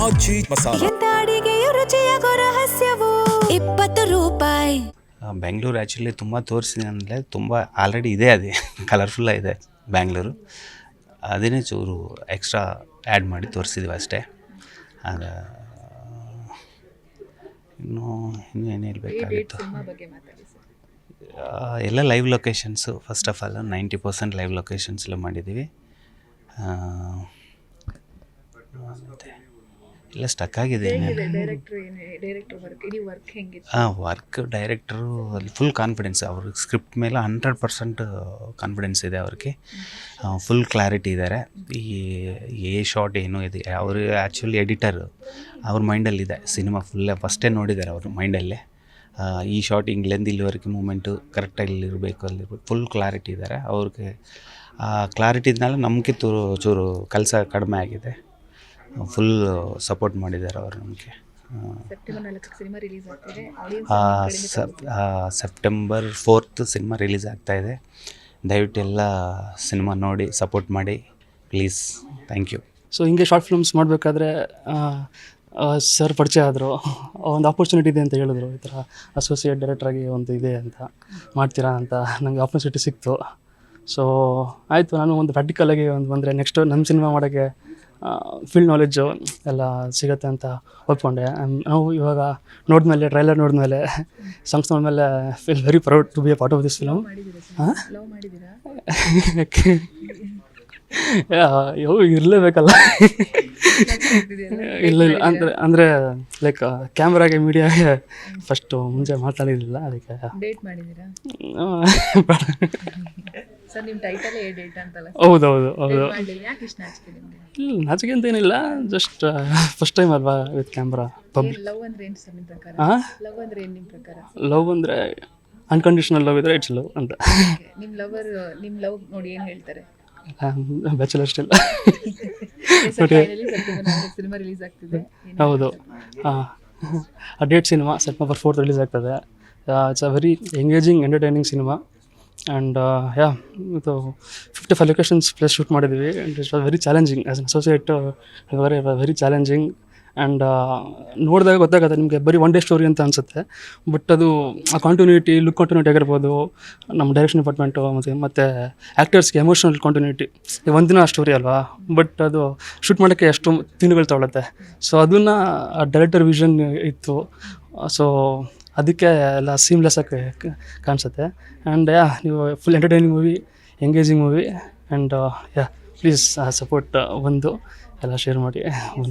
ಆಚಿ ಮಸಾಲ. ಎಂತ ಅಡಿಗೆಯ ರುಚಿಯಾಗೋ ರಹಸ್ಯವು 20 ರೂಪಾಯಿ. ಬೆಂಗಳೂರು ಆ್ಯಕ್ಚುಲಿ ತುಂಬ ತೋರಿಸಿದೆ ಅಂದರೆ ತುಂಬ ಆಲ್ರೆಡಿ ಇದೆ, ಅದೇ ಕಲರ್ಫುಲ್ಲ ಇದೆ ಬ್ಯಾಂಗ್ಳೂರು. ಅದನ್ನೇ ಚೂರು ಎಕ್ಸ್ಟ್ರಾ ಆ್ಯಡ್ ಮಾಡಿ ತೋರಿಸಿದ್ವಿ ಅಷ್ಟೇ. ಆಗ ಇನ್ನೂ ಏನು ಹೇಳಬೇಕಾಗಿತ್ತು, ಎಲ್ಲ live locations. First of all 90% live ಲೊಕೇಶನ್ಸಲ್ಲೇ ಮಾಡಿದ್ದೀವಿ. ಮತ್ತು ಎಲ್ಲ ಸ್ಟಕ್ ಆಗಿದೆ. ವರ್ಕ್ ಡೈರೆಕ್ಟ್ರು ಫುಲ್ ಕಾನ್ಫಿಡೆನ್ಸ್, ಅವ್ರ ಸ್ಕ್ರಿಪ್ಟ್ ಮೇಲೆ 100% ಕಾನ್ಫಿಡೆನ್ಸ್ ಇದೆ ಅವ್ರಿಗೆ. ಫುಲ್ ಕ್ಲಾರಿಟಿ ಇದ್ದಾರೆ. ಈ ಶಾರ್ಟ್ ಏನು ಇದೆ, ಅವರು ಆ್ಯಕ್ಚುಲಿ ಎಡಿಟರು, ಅವ್ರ ಮೈಂಡಲ್ಲಿದೆ ಸಿನಿಮಾ ಫುಲ್ಲೇ. ಫಸ್ಟೇ ನೋಡಿದ್ದಾರೆ ಅವರು ಮೈಂಡಲ್ಲೇ, ಈ ಶಾರ್ಟ್ ಹಿಂಗ್ಲೆಂದು ಇಲ್ಲಿವರೆಗೆ ಮೂಮೆಂಟು ಕರೆಕ್ಟಾಗಿ ಇಲ್ಲಿರಬೇಕು, ಅಲ್ಲಿರ್ಬೇಕು, ಫುಲ್ ಕ್ಲಾರಿಟಿ ಇದ್ದಾರೆ ಅವ್ರಿಗೆ. ಕ್ಲಾರಿಟಿ ಇದ್ಮೇಲೆ ನಮಗೆ ಚೂರು ಕೆಲಸ ಕಡಿಮೆ ಆಗಿದೆ. ಫುಲ್ ಸಪೋರ್ಟ್ ಮಾಡಿದ್ದಾರೆ ಅವರು ನಮಗೆ. ಸೆಪ್ಟೆಂಬರ್ 4th ಸಿನಿಮಾ ರಿಲೀಸ್ ಆಗ್ತಾಯಿದೆ. ದಯವಿಟ್ಟು ಎಲ್ಲ ಸಿನಿಮಾ ನೋಡಿ ಸಪೋರ್ಟ್ ಮಾಡಿ ಪ್ಲೀಸ್. Thank you. ಸೊ ಹಿಂಗೆ ಶಾರ್ಟ್ ಫಿಲ್ಮ್ಸ್ ಮಾಡಬೇಕಾದ್ರೆ ಸರ್ ಪರಿಚಯ ಆದರು. ಒಂದು ಆಪರ್ಚುನಿಟಿ ಇದೆ ಅಂತ ಹೇಳಿದ್ರು, ಈ ಥರ ಅಸೋಸಿಯೇಟ್ ಡೈರೆಕ್ಟ್ರಾಗಿ ಒಂದು ಇದೆ ಅಂತ, ಮಾಡ್ತೀರಾ ಅಂತ. ನನಗೆ ಆಪರ್ಚುನಿಟಿ ಸಿಕ್ತು. ಸೊ ಆಯಿತು, ನಾನು ಒಂದು ಪ್ರಾಕ್ಟಿಕಲಾಗಿ ಒಂದು ಬಂದರೆ ನೆಕ್ಸ್ಟ್ ನಮ್ಮ ಸಿನಿಮಾ ಮಾಡೋಕ್ಕೆ ಫೀಲ್ಡ್ ನಾಲೆಡ್ಜು ಎಲ್ಲ ಸಿಗುತ್ತೆ ಅಂತ ಒಪ್ಕೊಂಡೆ. ನಾವು ಇವಾಗ ನೋಡಿದ್ಮೇಲೆ, ಟ್ರೈಲರ್ ನೋಡಿದ್ಮೇಲೆ, ಸಾಂಗ್ಸ್ ನೋಡಿದ್ಮೇಲೆ feel very proud to be a part of this film. ಇರಲೇಬೇಕಲ್ಲ. ಇಲ್ಲ ಅಂದರೆ ಲೈಕ್ ಕ್ಯಾಮ್ರಾಗೆ ಮೀಡಿಯಾಗೆ ಫಸ್ಟು ಮುಂಚೆ ಮಾತಾಡಿರಲಿಲ್ಲ, ಅದಕ್ಕೆ ಹೌದೌದು. ಇಲ್ಲ ನಾಚಿಕೆ ಅಂತ ಏನಿಲ್ಲ, ಜಸ್ಟ್ ಫಸ್ಟ್ ಟೈಮ್ ಅಲ್ವಾ ವಿತ್ ಕ್ಯಾಮ್ರಾ ಪಬ್ಲಿಕ್. ಲವ್ ಅಂದರೆ ಅನ್ಕಂಡೀಷನಲ್ ಲವ್ ಇದ್ರೆ ಇಟ್ಸ್ ಲವ್ ಅಂತ. Bachelor still. ಹೌದು, ಆ date cinema September 4th release ಆಗ್ತದೆ. It's a very engaging entertaining cinema. And ಇದು 55 ಲೊಕೇಶನ್ಸ್ ಪ್ಲೇಸ್ ಶೂಟ್ ಮಾಡಿದ್ವಿ. And it's very challenging as an associate, very challenging. And ನೋಡಿದಾಗ ಗೊತ್ತಾಗುತ್ತೆ ನಿಮಗೆ, ಬರೀ ಒನ್ ಡೇ ಸ್ಟೋರಿ ಅಂತ ಅನಿಸುತ್ತೆ, ಬಟ್ ಅದು ಆ ಕಾಂಟಿನ್ಯೂಟಿ, ಲುಕ್ ಕಾಂಟಿನ್ಯೂಟಿ ಆಗಿರ್ಬೋದು, ನಮ್ಮ ಡೈರೆಕ್ಷನ್ ಡಿಪಾರ್ಟ್ಮೆಂಟು ಮತ್ತು ಆ್ಯಕ್ಟರ್ಸ್ಗೆ ಎಮೋಷ್ನಲ್ ಕಾಂಟಿನ್ಯೂಟಿ. ಒಂದಿನ ಸ್ಟೋರಿ ಅಲ್ವಾ, ಬಟ್ ಅದು ಶೂಟ್ ಮಾಡೋಕ್ಕೆ ಎಷ್ಟು ತಿಂಗಳು ತೊಗೊಳುತ್ತೆ. ಸೊ ಅದನ್ನು ಡೈರೆಕ್ಟರ್ ವಿಷನ್ ಇತ್ತು. ಸೊ ಅದಕ್ಕೆ ಎಲ್ಲ ಸೀಮ್ಲೆಸ್ ಆಗಿ ಕಾಣಿಸುತ್ತೆ. ಆ್ಯಂಡ್ ನೀವು full entertaining movie, engaging movie. And please support ಬಂದು ಎಲ್ಲ ಶೇರ್ ಮಾಡಿ.